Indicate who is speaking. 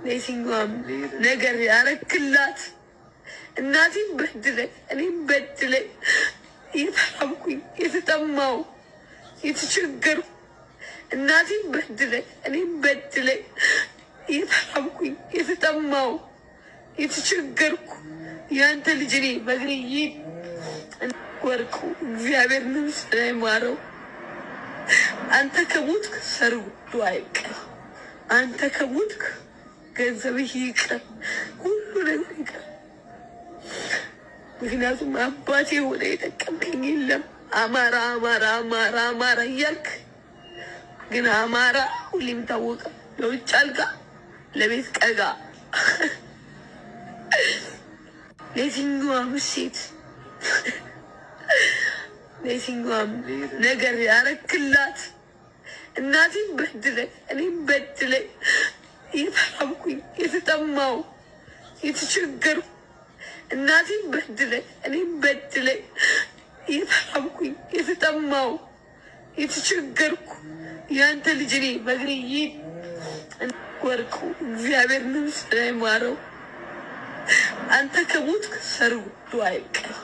Speaker 1: ለሲንጓም ነገር ያረክላት እናቴን በድለኝ እኔም በድለኝ የተራብኩኝ የተጠማው የተቸገርኩ እናቴን በድለኝ እኔም በድለኝ የተራብኩኝ የተጠማው የተቸገርኩ ያንተ ልጅ እኔ በእግሬ ወርቁ እግዚአብሔር ነፍስ ላይ ማረው። አንተ ከሞትክ ሰርጉ አይቀር፣ አንተ ከሞትክ ገንዘብህ ይቅር፣ ሁሉ ነገር ይቅር። ምክንያቱም አባቴ ሆነ የጠቀምከኝ የለም። አማራ አማራ አማራ አማራ እያልክ ግን አማራ ሁሌም ታወቀ ለውጭ አልጋ ለቤት ቀጋ። ለየትኛዋም ሴት ለየትኛዋም ነገር ያረክላት እናቴን በድለኝ እኔም በድለኝ የተራብኩኝ የተጠማው የተቸገርኩ እናቴን በድለኝ እኔም በድለኝ የተራብኩኝ የተጠማው የተቸገርኩ ያንተ ልጅ እኔ በእግሬ ወርቁ እግዚአብሔር ነፍስ ላይ ማረው። አንተ ከሞትክ ሰርጉ አይቀር።